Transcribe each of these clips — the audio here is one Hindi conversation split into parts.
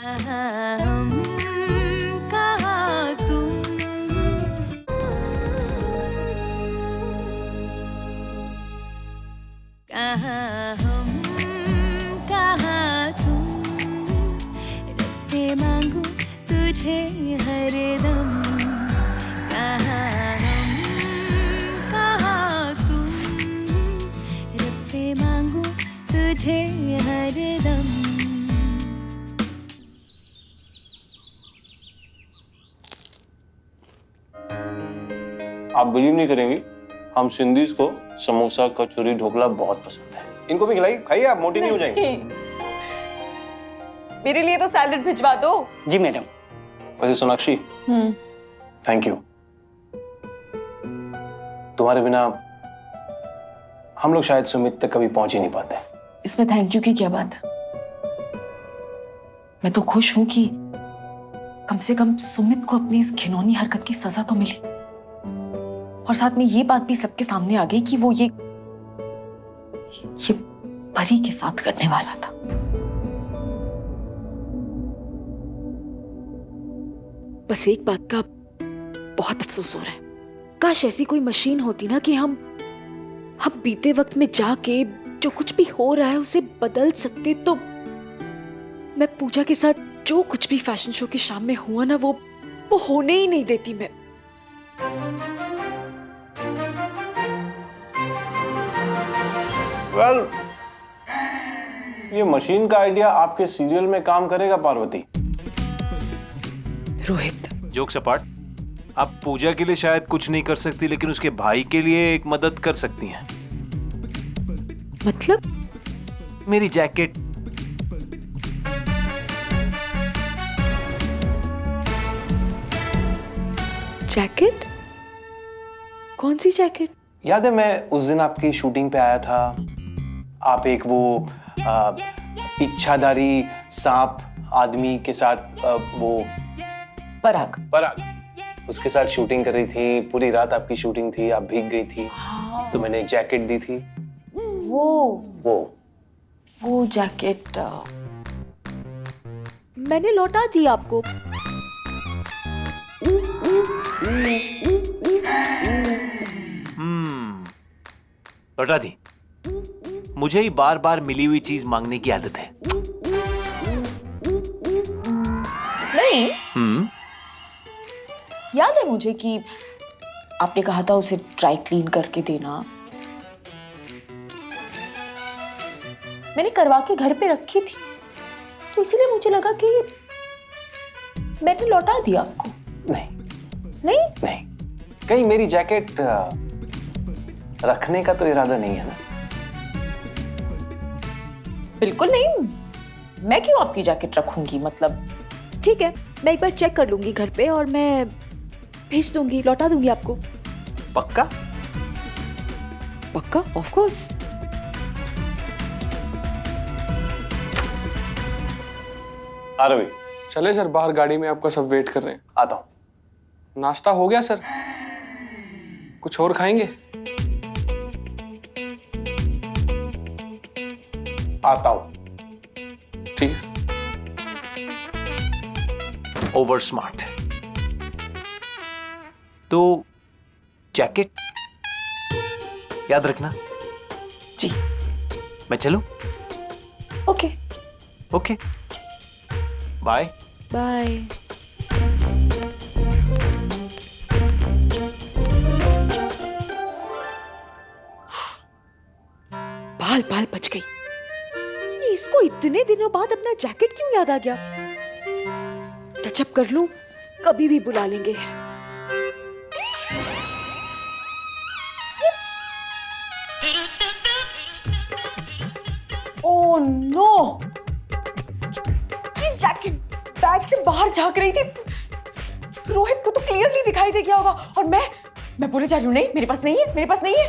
हम कहाँ तुम, कहाँ हम कहाँ तुम, रब से मांगू तुझे हरदम, कहाँ हम कहाँ तुम, रब से मांगू तुझे हरदम। आप बिलीव नहीं करेंगी, हम सिंधीज को समोसा कचौरी ढोकला बहुत पसंद है। इनको भी खिलाइए, खाइए, आप मोटी नहीं हो जाएंगे। मेरे लिए तो सैलेड भिजवा दो। जी मैडम। वैसे सोनाक्षी, थैंक यू। तुम्हारे बिना हम लोग शायद सुमित तक कभी पहुंच ही नहीं पाते। इसमें थैंक यू की क्या बात? मैं तो खुश हूं कि कम से कम सुमित को अपनी इस घिनौनी हरकत की सजा तो मिली, और साथ में ये बात भी सबके सामने आ गई कि वो ये परी के साथ करने वाला था। बस एक बात का बहुत अफसोस हो रहा है, काश ऐसी कोई मशीन होती ना कि हम बीते वक्त में जाके जो कुछ भी हो रहा है उसे बदल सकते, तो मैं पूजा के साथ जो कुछ भी फैशन शो की शाम में हुआ ना वो होने ही नहीं देती मैं। वेल, ये मशीन का आइडिया आपके सीरियल में काम करेगा पार्वती। रोहित, जोक्स अपार्ट, आप पूजा के लिए शायद कुछ नहीं कर सकती, लेकिन उसके भाई के लिए एक मदद कर सकती हैं। मतलब? मेरी जैकेट। जैकेट? कौन सी जैकेट? याद है मैं उस दिन आपकी शूटिंग पे आया था, आप एक वो इच्छाधारी सांप आदमी के साथ वो पराग उसके साथ शूटिंग कर रही थी। पूरी रात आपकी शूटिंग थी, आप भीग गई थी। हाँ। तो मैंने जैकेट दी थी। वो जैकेट मैंने लौटा दी आपको। लौटा दी। मुझे ही बार बार मिली हुई चीज मांगने की आदत है। नहीं। याद है मुझे कि आपने कहा था उसे ड्राई क्लीन करके देना। मैंने करवा के घर पे रखी थी, तो इसलिए मुझे लगा कि मैंने लौटा दिया आपको। नहीं। कहीं मेरी जैकेट रखने का तो इरादा नहीं है ना? बिल्कुल नहीं। मैं क्यों आपकी जैकेट रखूंगी? मतलब ठीक है, मैं एक बार चेक कर लूंगी घर पे और मैं भेज दूंगी, लौटा दूंगी आपको। पक्का? पक्का, ऑफ कोर्स। रवि, चले सर, बाहर गाड़ी में आपका सब वेट कर रहे हैं। आता हूँ। नाश्ता हो गया सर? कुछ और खाएंगे? आता हूँ। ठीक है। Over smart. तो जैकेट याद रखना। जी। मैं चलूं? ओके। बाय। बाल बच गई। इसको इतने दिनों बाद अपना जैकेट क्यों याद आ गया? टचअप कर लूं, कभी भी बुला लेंगे। Oh no! ये जैकेट बैग से बाहर झांक रही थी। रोहित को तो क्लियरली दिखाई दे गया होगा, और मैं बोले जा रही हूँ नहीं, मेरे पास नहीं है।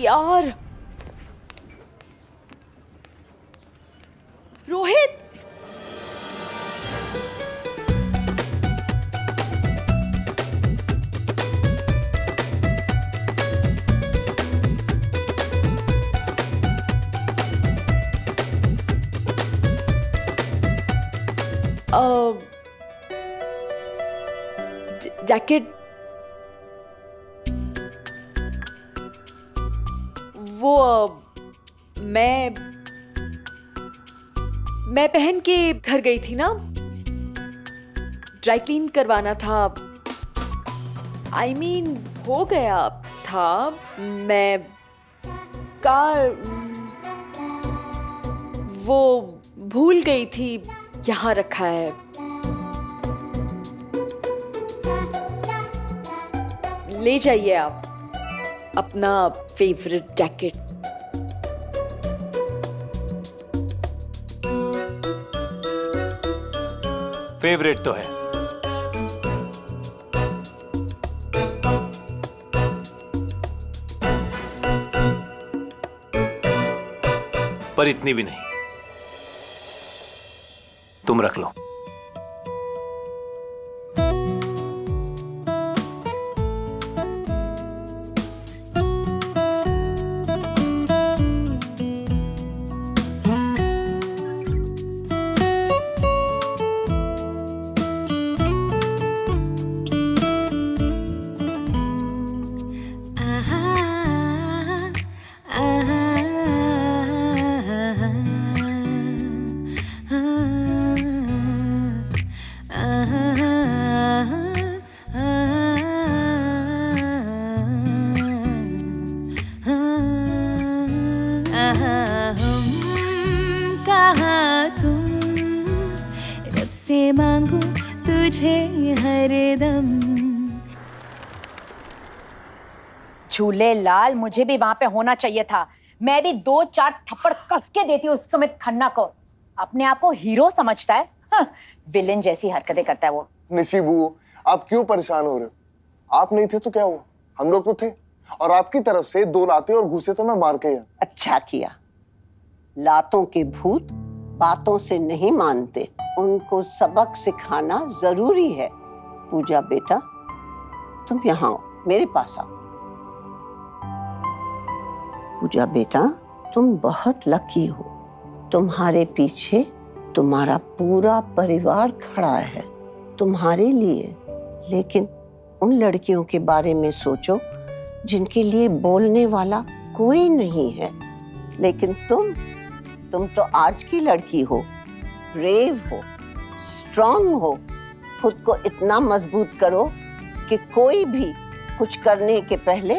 यार रोहित, जैकेट वो मैं पहन के घर गई थी ना, ड्राई क्लीन करवाना था। I mean, हो गया था। मैं कार वो भूल गई थी, यहाँ रखा है। ले जाइए आप अपना फेवरेट जैकेट। फेवरेट तो है, पर इतनी भी नहीं। तुम रख लो। से मांगू तुझे हरदम। झूले लाल, मुझे भी वहां पे होना चाहिए था। मैं भी 2-4 थप्पड़ कस के देती उस सुमित खन्ना को। अपने आप को हीरो समझता है। हाँ, विलेन जैसी हरकतें करता है वो। निशी बू, आप क्यों परेशान हो रहे हो? आप नहीं थे तो क्या हुआ, हम लोग तो थे। और आपकी तरफ से 2 लाते और घुसे तो मैं मार के आया। अच्छा किया। लातों के भूत बातों से नहीं मानते, उनको सबक सिखाना जरूरी है। पूजा बेटा, तुम यहाँ आओ, मेरे पास आओ। पूजा बेटा, तुम बहुत लकी हो। तुम्हारे पीछे तुम्हारा पूरा परिवार खड़ा है तुम्हारे लिए। लेकिन उन लड़कियों के बारे में सोचो जिनके लिए बोलने वाला कोई नहीं है। लेकिन तुम तो आज की लड़की हो, ब्रेव हो, स्ट्रांग हो। खुद को इतना मजबूत करो कि कोई भी कुछ करने के पहले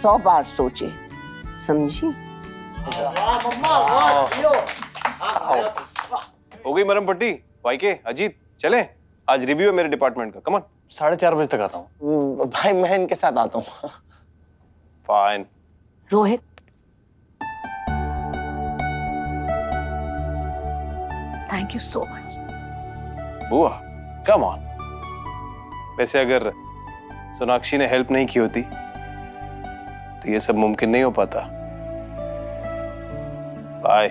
100 बार सोचे, समझी? हो गई मरम पट्टी। वाईके, अजीत, चले? आज रिव्यू है मेरे डिपार्टमेंट का। कमन। 4:30 बजे तक आता हूँ। भाई मैं इनके साथ आता हूँ। Fine. Rohit, thank you so much. बुआ, कम ऑन। वैसे अगर सोनाक्षी ने हेल्प नहीं की होती तो ये सब मुमकिन नहीं हो पाता। बाय।